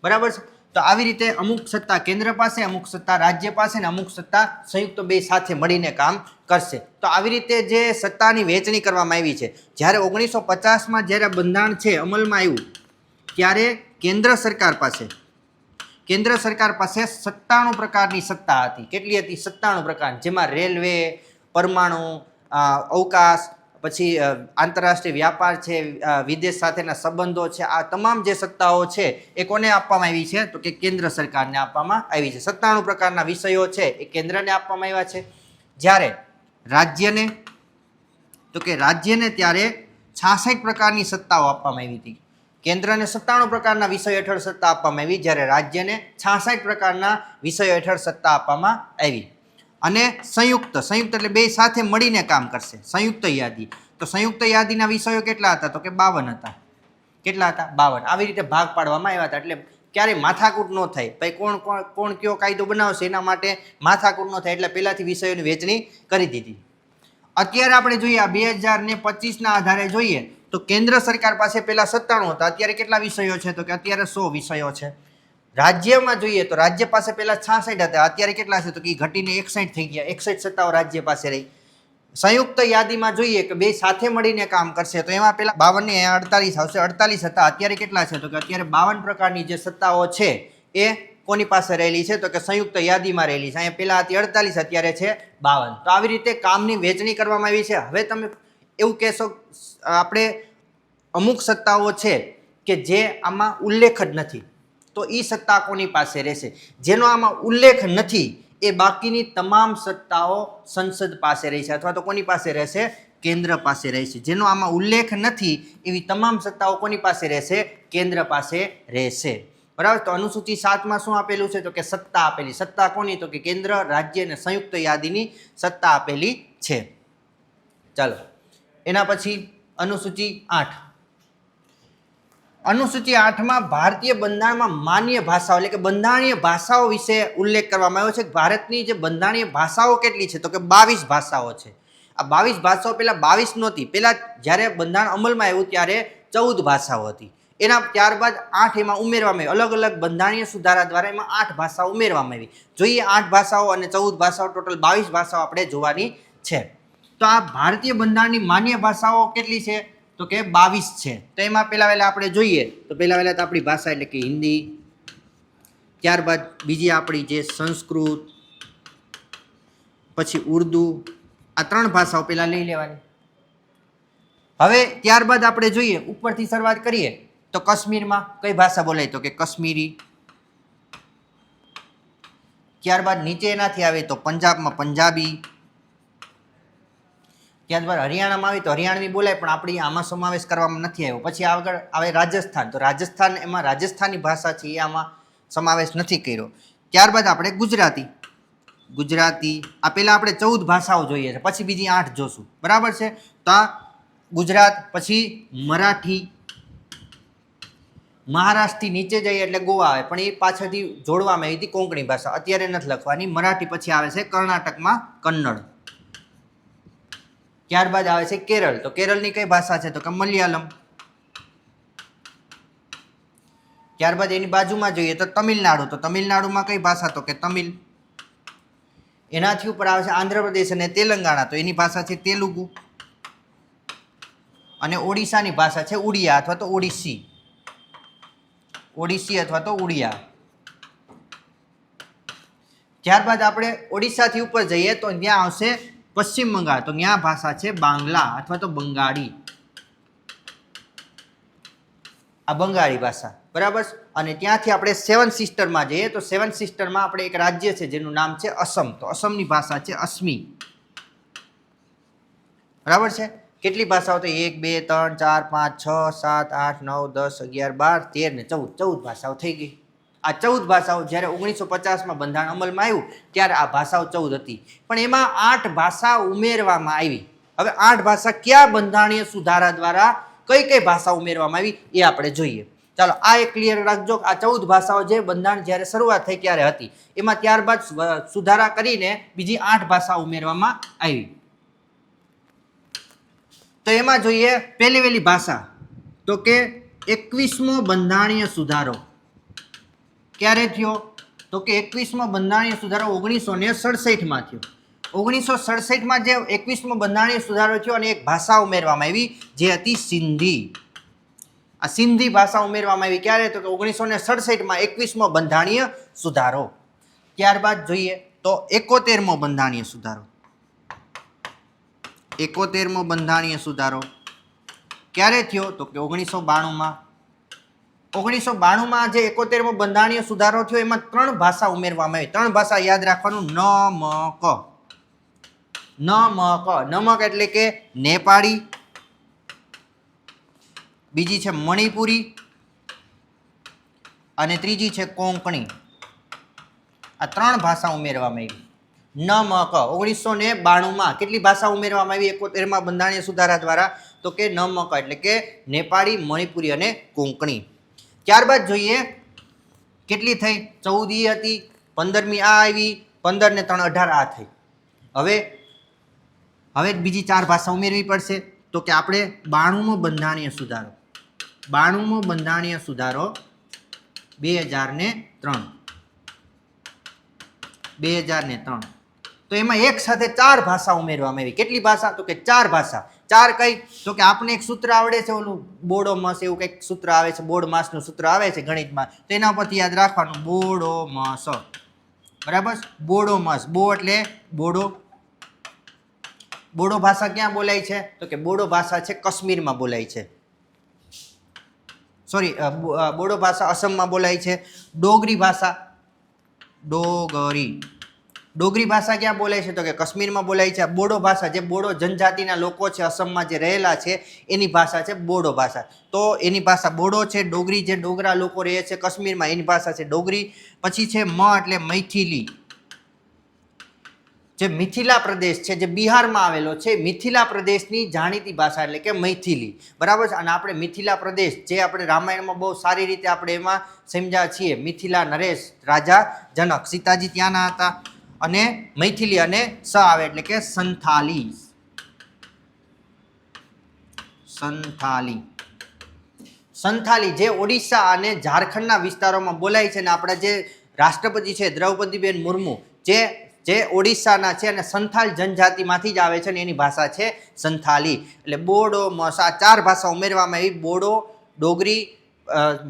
બરાબર છે. તો આવી રીતે અમુક સત્તા કેન્દ્ર પાસે, અમુક સત્તા રાજ્ય પાસે અને અમુક સત્તા સંયુક્ત બે સાથે મળીને કામ કરશે. તો આવી રીતે જે સત્તાની વહેંચણી કરવામાં આવી છે. જ્યારે 1950માં જ્યારે બંધારણ છે અમલમાં આવ્યું ત્યારે કેન્દ્ર સરકાર પાસે 97 પ્રકારની સત્તા હતી. કેટલી હતી? 97 પ્રકાર, જેમાં રેલવે, પરમાણુ, અવકાશ, પછી આંતરરાષ્ટ્રીય વ્યાપાર છે, વિદેશ સાથેના સંબંધો છે, આ તમામ જે સત્તાઓ છે એ કોને આપવામાં આવી છે? તો કે કેન્દ્ર સરકારને આપવામાં આવી છે. 97 પ્રકારના વિષયો છે એ કેન્દ્રને આપવામાં આવ્યા છે. જ્યારે રાજ્યને ત્યારે 66 પ્રકારની સત્તાઓ આપવામાં આવી હતી. કેન્દ્રને 97 પ્રકારના વિષયો હેઠળ સત્તા આપવામાં આવી, જ્યારે રાજ્યને 66 પ્રકારના વિષયો હેઠળ સત્તા આપવામાં આવી. અને સંયુક્ત એટલે બે સાથે મળીને કામ કરશે. સંયુક્ત યાદી. તો સંયુક્ત યાદીના વિષયો કેટલા હતા? તો કે 52 હતા. કેટલા હતા? 52. આવી રીતે ભાગ પાડવામાં આવ્યા હતા. એટલે ક્યારેય માથાકૂટ ન થાય. ભાઈ કોણ કયો કાયદો બનાવશે એના માટે માથાકૂટ ન થાય એટલે પહેલાથી વિષયોની વહેંચણી કરી દીધી. અત્યારે આપણે જોઈએ આ 2025ના આધારે જોઈએ તો કેન્દ્ર સરકાર પાસે પહેલા 97 હતા, અત્યારે કેટલા વિષયો છે? તો કે અત્યારે 100 વિષયો છે. રાજ્યમાં જોઈએ તો રાજ્ય પાસે પહેલા 66 હતા, અત્યારે કેટલા છે? તો કે ઘટીને 61 થઈ ગયા. 61 સત્તાઓ રાજ્ય પાસે રહી. સંયુક્ત યાદીમાં જોઈએ કે બે સાથે મળીને કામ કરશે તો એમાં પેલા 52 ને 48 આવશે. 48 હતા, અત્યારે કેટલા છે? તો કે અત્યારે 52 પ્રકારની જે સત્તાઓ છે એ કોની પાસે રહેલી છે? તો કે સંયુક્ત યાદીમાં રહેલી છે. અહીંયા પેલા હતી 48, અત્યારે છે 52. તો આવી રીતે કામની વહેંચણી કરવામાં આવી છે. હવે તમે એવું કહેશો આપણે અમુક સત્તાઓ છે કે જે આમાં ઉલ્લેખ જ નથી, તો એ સત્તા કોની પાસે રહેશે? જેનો આમાં ઉલ્લેખ નથી એ બાકીની તમામ સત્તાઓ સંસદ પાસે રહેશે, અથવા તો કોની પાસે રહેશે? કેન્દ્ર પાસે રહેશે. જેનો આમાં ઉલ્લેખ નથી એવી તમામ સત્તાઓ કોની પાસે રહેશે? કેન્દ્ર પાસે રહેશે. બરાબર. તો અનુસૂચિ 7માં શું આપેલું છે? તો કે સત્તા આપેલી. સત્તા કોની? તો કે કેન્દ્ર, રાજ્ય અને સંયુક્ત યાદીની સત્તા આપેલી છે. ચાલો, એના પછી અનુસૂચિ 8. અનુસૂચિ 8માં ભારતીય બંધારણમાં માન્ય ભાષાઓ એટલે કે બંધારણીય ભાષાઓ વિશે ઉલ્લેખ કરવામાં આવ્યો છે. ભારતની જે બંધારણીય ભાષાઓ કેટલી છે? તો કે 22 ભાષાઓ છે. આ 22 ભાષાઓ પહેલા 22 નહોતી. પહેલા જ્યારે બંધારણ અમલમાં આવ્યું ત્યારે 14 ભાષાઓ હતી. એના ત્યારબાદ 8 એમાં ઉમેરવામાં આવી. અલગ અલગ બંધારણીય સુધારા દ્વારા એમાં 8 ભાષાઓ ઉમેરવામાં આવી. જોઈએ 8 ભાષાઓ અને 14 ભાષાઓ, ટોટલ 22 ભાષાઓ આપણે જોવાની છે. તો આ ભારતીય બંધારણની માન્ય ભાષાઓ કેટલી છે? તો કે 22 છે. તો એમાં પહેલા આપણે જોઈએ તો પહેલા તો આપણી ભાષા એટલે કે હિન્દી, ત્યારબાદ બીજી આપણી જે સંસ્કૃત, પછી ઉર્દુ, આ 3 ભાષાઓ પહેલા લઈ લેવાની. હવે ત્યારબાદ આપણે જોઈએ, ઉપરથી શરૂઆત કરીએ તો કાશ્મીરમાં કઈ ભાષા બોલાય? તો કે કાશ્મીરી. ત્યારબાદ નીચે એનાથી આવે તો પંજાબમાં પંજાબી. ત્યારબાદ હરિયાણામાં આવી તો હરિયાણવી બોલાય, પણ આપણી આમાં સમાવેશ કરવામાં નથી આવ્યો. પછી આગળ આવે રાજસ્થાન, તો રાજસ્થાન એમાં રાજસ્થાની ભાષા છે એ આમાં સમાવેશ નથી કર્યો. ત્યારબાદ આપણે ગુજરાતી. આ પહેલાં આપણે 14 ભાષાઓ જોઈએ છે, પછી બીજી 8 જોશું. બરાબર છે. તો આ ગુજરાત, પછી મરાઠી. મહારાષ્ટ્રથી નીચે જઈએ એટલે ગોવા આવે, પણ એ પાછળથી જોડવામાં આવી હતી કોંકણી ભાષા, અત્યારે નથી લખવાની. મરાઠી પછી આવે છે કર્ણાટકમાં કન્નડ. ત્યારબાદ આવે છે કેરળ, તો કેરળની કઈ ભાષા છે? તો કે મલયાલમ. ત્યારબાદ એની બાજુમાં જોઈએ તો તમિલનાડુ, તો તમિલનાડુમાં કઈ ભાષા? તો કે તમિલ. એનાથી ઉપર આવે છે આંધ્રપ્રદેશ અને તેલંગાણા, તો એની ભાષા છે તેલુગુ. અને ઓડિશાની ભાષા છે ઉડિયા અથવા તો ઓડિસી. ઓડિસી અથવા તો ઉડિયા. ત્યારબાદ આપણે ઓડિશાથી ઉપર જઈએ તો ત્યાં આવશે પશ્ચિમ બંગાળ, તો ત્યાં ભાષા છે બાંગ્લા અથવા તો બંગાળી. આ બંગાળી ભાષા. બરાબર. અને ત્યાંથી આપણે 7 સિસ્ટરમાં જઈએ તો 7 સિસ્ટરમાં આપણે એક રાજ્ય છે જેનું નામ છે અસમ, તો અસમની ભાષા છે અસમી. બરાબર છે. કેટલી ભાષાઓ? તો 1 2 3 4 5 6 7 8 9 10 11 12 13 ને 14 ભાષાઓ થઈ ગઈ. આ 14 ભાષાઓ જ્યારે 1950માં બંધારણ અમલમાં આવ્યું ત્યારે આ ભાષાઓ 14 હતી, પણ એમાં 8 ભાષા ઉમેરવામાં આવી. હવે 8 ભાષા કયા બંધારણીય સુધારા દ્વારા કઈ કઈ ભાષા ઉમેરવામાં આવી એ આપણે જોઈએ. ચાલો, આ એક ક્લિયર રાખજો. આ 14 ભાષાઓ જે બંધારણ જ્યારે શરૂઆત થઈ ત્યારે હતી, એમાં ત્યારબાદ સુધારા કરીને બીજી 8 ભાષા ઉમેરવામાં આવી. તો એમાં જોઈએ પહેલી ભાષા તો કે 21મો બંધારણીય સુધારો ક્યારે થયો? તો કે 21મો બંધારણીય સુધારો 1967માં થયો. 1967માં જે 21મો બંધારણીય સુધારો થયો અને એક ભાષા ઉમેરવામાં આવી જે હતી સિંધી. આ સિંધી ભાષા ઉમેરવામાં આવી ક્યારે? તો કે 1967માં 21મો બંધારણીય સુધારો. ત્યારબાદ જોઈએ તો 71મો બંધારણીય સુધારો. 71મો બંધારણીય સુધારો ક્યારે થયો? તો કે 1992માં. 1992માં જે 71મો બંધારણીય સુધારો થયો એમાં 3 ભાષા ઉમેરવામાં આવી. 3 ભાષા યાદ રાખવાનું. નમક એટલે કે નેપાળી, બીજી છે મણિપુરી અને ત્રીજી છે કોંકણી. આ 3 ભાષા ઉમેરવામાં આવી. નમક 1992માં કેટલી ભાષા ઉમેરવામાં આવી 71માં બંધારણીય સુધારા દ્વારા? તો કે નમક એટલે કે નેપાળી, મણિપુરી અને કોંકણી. ત્યારબાદ જોઈએ કેટલી થઈ? 14 હતી, 15મી આ આવી, 15 ને 3 18 આ થઈ. હવે બીજી 4 ભાષા ઉમેરવી પડશે. તો કે આપણે 92મો બંધારણીય સુધારો. 92મો બંધારણીય સુધારો 2003. તો એમાં એક સાથે 4 ભાષા ઉમેરવામાં આવી. કેટલી ભાષા? તો કે 4 ભાષા. 4 કઈ? તો કે આપણે એક સૂત્ર આવડે છે, ઓલું બોડો મસ એવું કંઈક સૂત્ર આવે છે, બોડ માસનું સૂત્ર આવે છે ગણિતમાં, તો એના પરથી યાદ રાખવાનું બોડો મસ. બરાબર? બોડો મસ. બો એટલે બોડો. બોડો ભાષા ક્યાં બોલાય છે? તો કે બોડો ભાષા છે કાશ્મીરમાં બોલાય છે. સોરી, બોડો ભાષા અસમમાં બોલાય છે. ડોગરી ભાષા, ડોગરી ભાષા ક્યાં બોલાય છે? તો કે કાશ્મીરમાં બોલાય છે. બોડો ભાષા, જે બોડો જનજાતિના લોકો છે અસમમાં જે રહેલા છે એની ભાષા છે બોડો ભાષા. તો એની ભાષા બોડો છે. ડોગરી, જે ડોગરા લોકો રહે છે કાશ્મીરમાં, એની ભાષા છે ડોગરી. પછી છે મ એટલે મૈથિલી, જે મિથિલા પ્રદેશ છે જે બિહારમાં આવેલો છે, મિથિલા પ્રદેશની જાણીતી ભાષા એટલે કે મૈથિલી. બરાબર છે? અને આપણે મિથિલા પ્રદેશ જે આપણે રામાયણમાં બહુ સારી રીતે આપણે એમાં સમજ્યા છીએ, મિથિલા નરેશ રાજા જનક, સીતાજી ત્યાંના હતા. અને મૈથિલી અને સ આવે એટલે કે સંથાલી. સંથાલી જે ઓડિશા અને ઝારખંડના વિસ્તારોમાં બોલાય છે. અને આપણા જે રાષ્ટ્રપતિ છે દ્રૌપદીબેન મુર્મુ, જે ઓડિશાના છે અને સંથાલ જનજાતિમાંથી જ આવે છે અને એની ભાષા છે સંથાલી. એટલે બોડો મસ, આ 4 ભાષા ઉમેરવામાં આવી. બોડો, ડોગરી,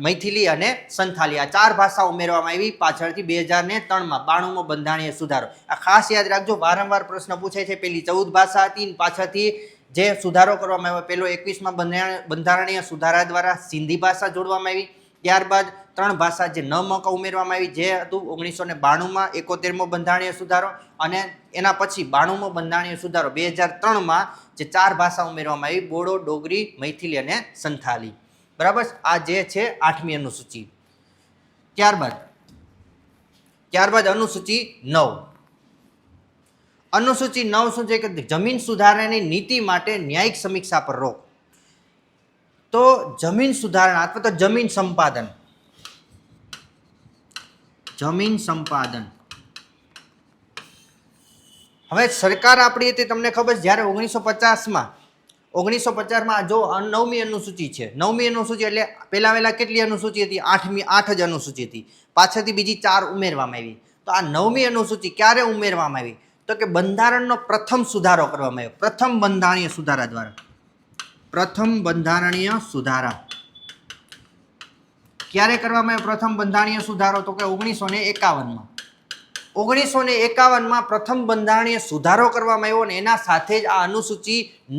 મૈથિલી અને સંથાલી, આ 4 ભાષા ઉમેરવામાં આવી પાછળથી 2003માં 92મો બંધારણીય સુધારો. આ ખાસ યાદ રાખજો, વારંવાર પ્રશ્ન પૂછાય છે. પેલી 14 ભાષા હતી, પાછળથી જે સુધારો કરવામાં આવ્યો, પેલો 21માં બંધારણીય સુધારા દ્વારા સિંધી ભાષા જોડવામાં આવી. ત્યારબાદ 3 ભાષા જે ન મ ક ઉમેરવામાં આવી, જે હતું 1992માં 71મો બંધારણીય સુધારો. અને એના પછી 92મો બંધારણીય સુધારો 2003માં જે 4 ભાષા ઉમેરવામાં આવી, બોડો, ડોગરી, મૈથિલી અને સંથાલી. બરાબર? આ જે છે 8મી અનુસૂચિ. ત્યારબાદ અનુસૂચિ 9. અનુસૂચિ 9 શું છે કે જમીન સુધારણાની નીતિ માટે ન્યાયિક સમીક્ષા પર રોક. તો જમીન સુધારણા અથવા તો જમીન સંપાદન. હવે સરકાર આપણી હતી, તમને ખબર છે, જ્યારે 1950માં જો 9મી અનુસૂચિ છે. 9મી અનુસૂચિ એટલે પહેલા કેટલી અનુસૂચિ હતી? 8 જ અનુસૂચિ હતી. પાછળથી બીજી 4 ઉમેરવામાં આવી. તો આ 9મી અનુસૂચિ ક્યારે ઉમેરવામાં આવી? તો કે બંધારણનો પ્રથમ સુધારો કરવામાં આવ્યો, પ્રથમ બંધારણીય સુધારા દ્વારા. પ્રથમ બંધારણીય સુધારા ક્યારે કરવામાં આવ્યો? પ્રથમ બંધારણીય સુધારો તો કે 1951માં. 1951માં પ્રથમ બંધારણીય સુધારો કરવામાં આવ્યો અને એના સાથે જ આ અનુસૂચિ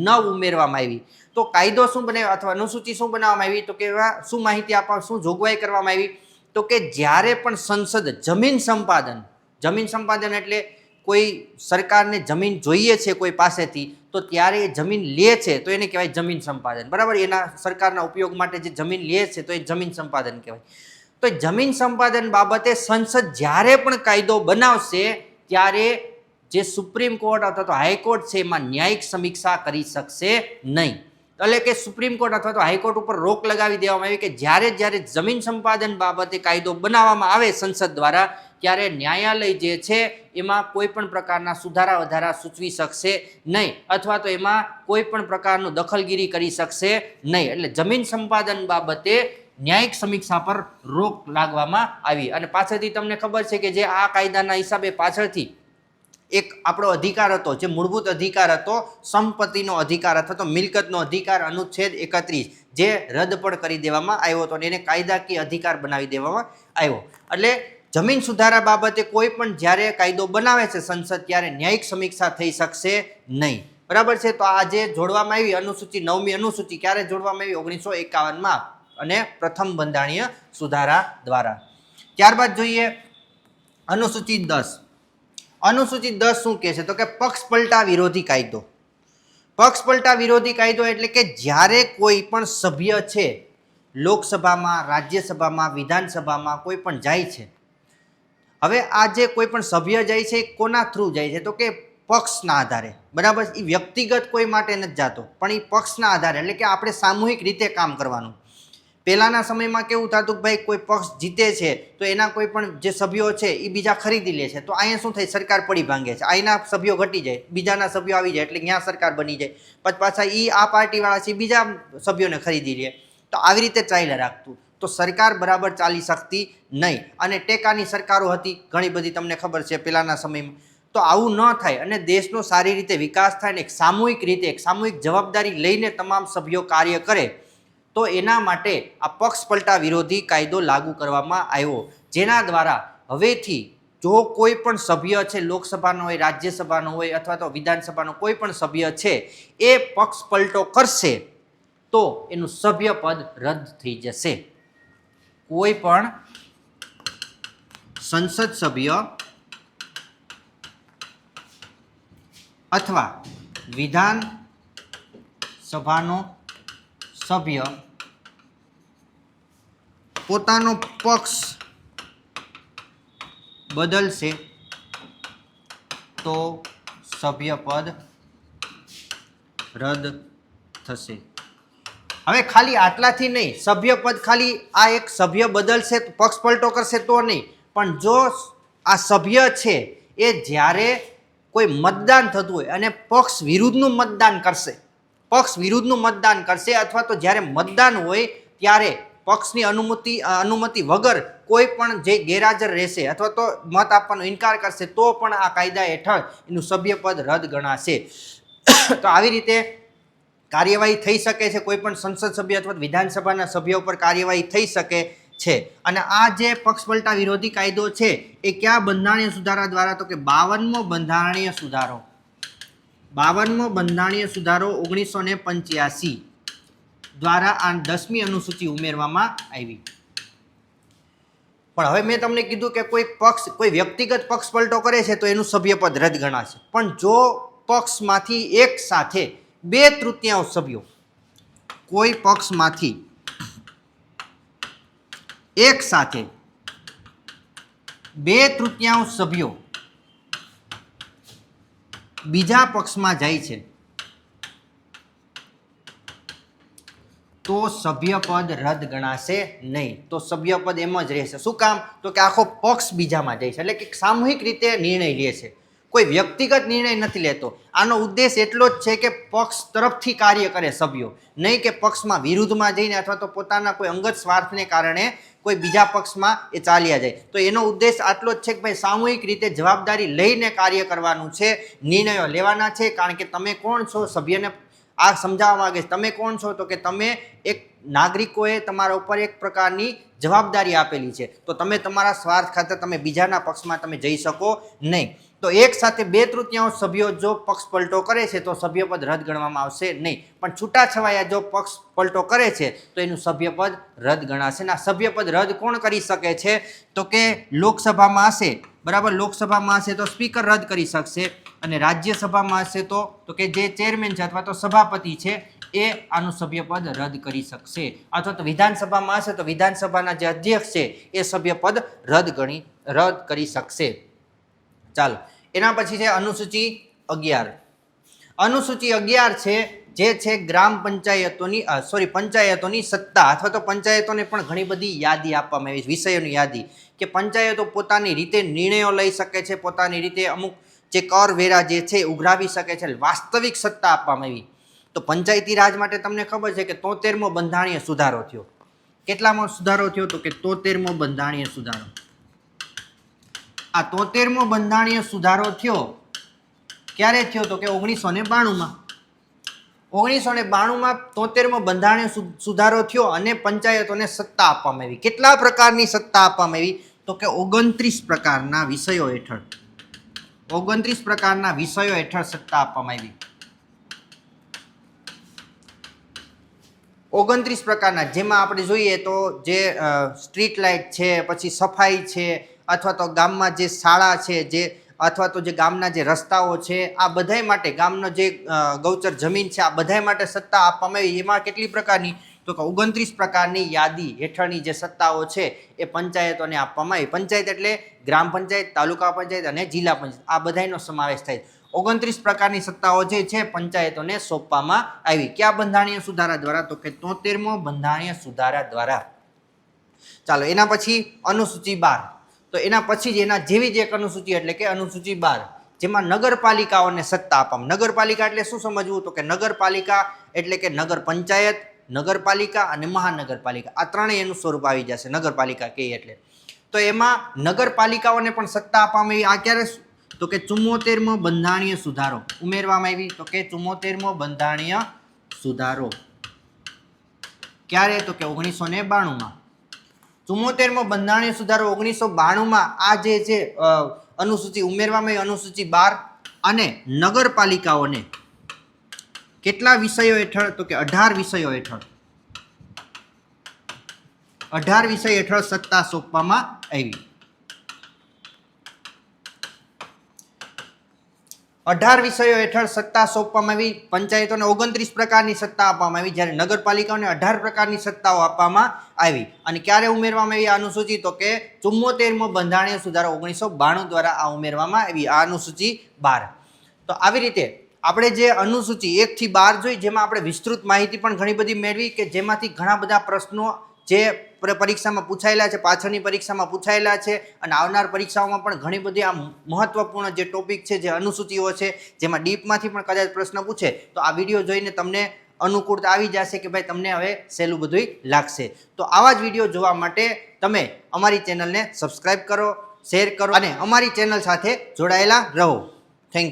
9 ઉમેરવામાં આવી. તો કાયદો શું બનાવ્યો અથવા અનુસૂચિ શું બનાવવામાં આવી? તો કે શું માહિતી આપવા, શું જોગવાઈ કરવામાં આવી? તો કે જ્યારે પણ સંસદ જમીન સંપાદન એટલે કોઈ સરકારને જમીન જોઈએ છે કોઈ પાસેથી, તો ત્યારે એ જમીન લે છે તો એને કહેવાય જમીન સંપાદન. બરાબર? એના સરકારના ઉપયોગ માટે જે જમીન લે છે તો એ જમીન સંપાદન કહેવાય. તો જમીન સંપાદન બાબતે સંસદ જ્યારે પણ કાયદો બનાવશે ત્યારે જે સુપ્રીમ કોર્ટ અથવા તો હાઈકોર્ટ છે એમાં ન્યાયિક સમીક્ષા કરી શકશે નહીં. એટલે કે સુપ્રીમ કોર્ટ અથવા તો હાઈકોર્ટ ઉપર રોક લગાવી દેવામાં આવી કે જ્યારે જમીન સંપાદન બાબતે કાયદો બનાવવામાં આવે સંસદ દ્વારા, ત્યારે ન્યાયાલય જે છે એમાં કોઈ પણ પ્રકારના સુધારા વધારા સૂચવી શકશે નહીં અથવા તો એમાં કોઈ પણ પ્રકારનું દખલગીરી કરી શકશે નહીં. એટલે જમીન સંપાદન બાબતે ન્યાયિક સમીક્ષા પર રોક લાગવામાં આવી. અને પાછળથી તમને ખબર છે કે જે આ કાયદાના હિસાબે પાછળથી એક આપણો અધિકાર હતો, જે મૂળભૂત અધિકાર હતો, સંપત્તિનો અધિકાર અથવા તો મિલકતનો અધિકાર, અનુચ્છેદ 31, જે રદ પણ કરી દેવામાં આવ્યો હતો અને એને કાયદાકીય અધિકાર બનાવી દેવામાં આવ્યો. એટલે જમીન સુધારા બાબતે કોઈ પણ જ્યારે કાયદો બનાવે છે સંસદ, ત્યારે ન્યાયિક સમીક્ષા થઈ શકશે નહીં. બરાબર છે? તો આ જે જોડવામાં આવી અનુસૂચિ 9મી અનુસૂચિ ક્યારે જોડવામાં આવી? 1951માં અને પ્રથમ બંધારણીય સુધારા દ્વારા. ત્યારબાદ જોઈએ અનુસૂચિ 10. અનુસૂચિ 10 શું કહે છે? તો કે પક્ષ પલટા વિરોધી કાયદો. પક્ષ પલટા વિરોધી કાયદો એટલે કે જ્યારે કોઈ પણ સભ્ય છે લોકસભામાં, રાજ્યસભામાં, વિધાનસભામાં કોઈ પણ જાય છે. હવે આ જે કોઈ પણ સભ્ય જાય છે એ કોના થ્રુ જાય છે? તો કે પક્ષના આધારે. બરાબર? એ વ્યક્તિગત કોઈ માટે નથી જતો, પણ એ પક્ષના આધારે, એટલે કે આપણે સામૂહિક રીતે કામ કરવાનું. પહેલાના સમયમાં કેવું થતું કે ભાઈ કોઈ પક્ષ જીતે છે તો એના કોઈ પણ જે સભ્યો છે એ બીજા ખરીદી લે છે, તો અહીંયા શું થાય? સરકાર પડી ભાંગે છે. અહીંના સભ્યો ઘટી જાય, બીજાના સભ્યો આવી જાય, એટલે ત્યાં સરકાર બની જાય. પછી પાછા આ પાર્ટીવાળા છે બીજા સભ્યોને ખરીદી લે. તો આવી રીતે ચાલ્યા રાખતું. તો સરકાર બરાબર ચાલી શકતી નહીં. અને ટેકાની સરકારો હતી ઘણી બધી, તમને ખબર છે પહેલાના સમયમાં. તો આવું ન થાય અને દેશનો સારી રીતે વિકાસ થાય ને એક સામૂહિક રીતે એક સામૂહિક જવાબદારી લઈને તમામ સભ્યો કાર્ય કરે, તો એના માટે આ પક્ષ પલટા વિરોધી કાયદો લાગુ કરવામાં આવ્યો, જેના દ્વારા હવેથી જો કોઈ પણ સભ્ય છે, લોકસભાનો હોય, રાજ્યસભાનો હોય અથવા તો વિધાનસભાનો કોઈ પણ સભ્ય છે, એ પક્ષ પલટો કરશે તો એનું સભ્યપદ રદ થઈ જશે. કોઈ પણ સંસદ સભ્ય અથવા વિધાન સભાનો સભ્ય પોતાનો પક્ષ બદલશે તો સભ્યપદ રદ થશે. હવે ખાલી આટલાથી નહીં, સભ્યપદ ખાલી આ એક સભ્ય બદલશે, પક્ષ પલટો કરશે તો નહીં, પણ જો આ સભ્ય છે એ જ્યારે કોઈ મતદાન થતું હોય અને પક્ષ વિરુદ્ધનું મતદાન કરશે અથવા તો જ્યારે મતદાન હોય ત્યારે પક્ષની અનુમતિ વગર કોઈ પણ જે ગેરહાજર રહેશે અથવા તો મત આપવાનો ઇનકાર કરશે તો પણ આ કાયદા હેઠળ એનું સભ્યપદ રદ ગણાશે. તો આવી રીતે કાર્યવાહી થઈ શકે છે, કોઈ પણ સંસદ સભ્ય અથવા વિધાનસભાના સભ્યો પર કાર્યવાહી થઈ શકે છે. અને આ જે પક્ષ પલટા વિરોધી કાયદો છે એ કયા બંધારણીય સુધારા દ્વારા, તો કે 52મો બંધારણીય સુધારો, 52મો બંધારણીય સુધારો 1985 દ્વારા આ 10મી અનુસૂચિ ઉમેરવામાં આવી. પણ હવે મેં તમને કીધું કે કોઈ વ્યક્તિગત પક્ષ પલટો કરે છે તો એનું સભ્યપદ રદ ગણાશે, પણ જો પક્ષમાંથી એક સાથે 2/3 સભ્યો, કોઈ પક્ષમાંથી એક સાથે 2/3 સભ્યો બીજા પક્ષમાં જાય છે તો સભ્યપદ રદ ગણાશે નહીં. તો સભ્યપદ એમ જ રહેશે. શું કામ? તો કે આખો પક્ષ બીજામાં જાય છે, એટલે કે સામૂહિક રીતે નિર્ણય લે છે, કોઈ વ્યક્તિગત નિર્ણય નથી લેતો. આનો ઉદ્દેશ એટલો જ છે કે પક્ષ તરફથી કાર્ય કરે સભ્યો, નહીં કે પક્ષમાં વિરુદ્ધમાં જઈને અથવા તો પોતાના કોઈ અંગત સ્વાર્થને કારણે કોઈ બીજા પક્ષમાં એ ચાલ્યા જાય. તો એનો ઉદ્દેશ આટલો જ છે કે ભાઈ સામૂહિક રીતે જવાબદારી લઈને કાર્ય કરવાનું છે, નિર્ણયો લેવાના છે. કારણ કે તમે કોણ છો? સભ્યને આ સમજાવવા માંગે છે. તમે કોણ છો? તો કે તમે એક નાગરિકોએ તમારા ઉપર એક પ્રકારની જવાબદારી આપેલી છે, તો તમે તમારા સ્વાર્થ ખાતર તમે બીજાના પક્ષમાં તમે જઈ શકો નહીં. તો એક સાથે 2/3 સભ્યો જો પક્ષ પલટો કરે છે તો સભ્યપદ રદ ગણવામાં આવશે નહીં, પણ છૂટાછવાયા જો પક્ષ પલટો કરે છે તો એનું સભ્યપદ રદ ગણાશે. ના સભ્યપદ રદ કોણ કરી શકે છે? તો કે લોકસભામાં હશે, બરાબર, લોકસભામાં હશે તો સ્પીકર રદ કરી શકશે, અને રાજ્યસભામાં હશે તો કે જે ચેરમેન છે અથવા તો સભાપતિ છે એ આનું સભ્યપદ રદ કરી શકશે, અથવા તો વિધાનસભામાં હશે તો વિધાનસભાના જે અધ્યક્ષ છે એ સભ્યપદ રદ કરી શકશે. ચાલો, એના પછી છે અનુસૂચિ 11. અનુસૂચિ 11 છે જે છે ગ્રામ પંચાયતોની સત્તા, અથવા તો પંચાયતોને પણ ઘણી બધી યાદી આપવામાં આવી, વિષયોની યાદી, કે પંચાયતો પોતાની રીતે નિર્ણયો લઈ શકે છે, પોતાની રીતે અમુક જે કરવેરા જે છે ઉઘરાવી શકે છે, વાસ્તવિક સત્તા આપવામાં આવી. તો પંચાયતી રાજ માટે તમને ખબર છે કે 73મો બંધારણીય સુધારો થયો. કેટલામો સુધારો થયો? તો કે 73મો બંધારણીય સુધારો. આ 73મો બંધારણીય સુધારો થયો ક્યારે થયો? તો કે 1992માં. 1992માં 73મો બંધારણીય સુધારો થયો અને પંચાયતોને સત્તા આપવામાં આવી. કેટલા પ્રકારની સત્તા આપવામાં આવી? તો કે 29 પ્રકારના વિષયો હેઠળ, 29 પ્રકારના વિષયો હેઠળ સત્તા આપવામાં આવી. 29 પ્રકારના, જેમાં આપણે જોઈએ તો જે સ્ટ્રીટ લાઇટ છે, પછી સફાઈ છે, અથવા તો ગામમાં જે શાળા છે, જે અથવા તો જે ગામના જે રસ્તાઓ છે, આ બધાય માટે, ગામનો જે ગૌચર જમીન છે, આ બધાય માટે સત્તા આપવામાં આવી. એમાં કેટલી પ્રકારની? તો કે 29 પ્રકારની યાદી હેઠળની જે સત્તાઓ છે એ પંચાયતોને આપવામાં આવી. પંચાયત એટલે ગ્રામ પંચાયત, તાલુકા પંચાયત અને જિલ્લા પંચાયત, આ બધાનો સમાવેશ થાય. 29 પ્રકારની સત્તાઓ જે છે પંચાયતોને સોંપવામાં આવી. કયા બંધારણીય સુધારા દ્વારા? તો કે 73મો બંધારણીય સુધારા દ્વારા. ચાલો, એના પછી અનુસૂચિ 12. તો એના પછી જ એના જેવી જ એક અનુસૂચિ એટલે કે અનુસૂચિ 12, જેમાં નગરપાલિકાઓને સત્તા આપવામાં. નગરપાલિકા એટલે શું સમજવું? તો કે નગરપાલિકા એટલે કે નગર પંચાયત, નગરપાલિકા અને મહાનગરપાલિકા, આ ત્રણેય એનું સ્વરૂપ આવી જશે નગરપાલિકા કહે એટલે. તો એમાં નગરપાલિકાઓને પણ સત્તા આપવામાં આવી. આ ક્યારે તો કે 74મો બંધારણીય સુધારો ઉમેરવામાં આવી. તો કે 74મો બંધારણીય સુધારો ક્યારે? તો કે 1992માં. 74મો બંધારણીય સુધારો 1992માં આ જે છે અનુસૂચિ ઉમેરવામાં આવી, અનુસૂચિ 12, અને નગરપાલિકાઓને કેટલા વિષયો હેઠળ? તો કે 18 વિષયો હેઠળ 18 વિષય હેઠળ સત્તા સોંપવામાં આવી. 18 વિષયો હેઠળ સત્તા સોંપવામાં આવી. પંચાયતોને 29 પ્રકારની સત્તા આપવામાં આવી, જ્યારે નગરપાલિકાઓને 18 પ્રકારની સત્તાઓ આપવામાં આવી. અને ક્યારે ઉમેરવામાં આવી આ અનુસૂચિ? તો કે 74મો બંધારણીય સુધારો 1992 દ્વારા આ ઉમેરવામાં આવી, આ અનુસૂચિ 12. તો આવી રીતે આપણે જે અનુસૂચિ 1 થી 12 જોઈ, જેમાં આપણે વિસ્તૃત માહિતી પણ ઘણી બધી મેળવી, કે જેમાંથી ઘણા બધા પ્રશ્નો જે પરીક્ષામાં પૂછાયેલા છે, પાછળની પરીક્ષામાં પૂછાયેલા છે, અને આવનાર પરીક્ષાઓમાં પણ ઘણી બધી આ મહત્વપૂર્ણ જે ટોપિક છે, જે અનુસૂચિઓ છે, જેમાં ડીપમાંથી પણ કદાચ પ્રશ્ન પૂછે તો આ વિડીયો જોઈને તમને અનુકૂળતા આવી જશે કે ભાઈ તમને હવે સહેલું બધું લાગશે. તો આવા જ વિડીયો જોવા માટે તમે અમારી ચેનલને સબસ્ક્રાઈબ કરો, શેર કરો અને અમારી ચેનલ સાથે જોડાયેલા રહો. Thank you.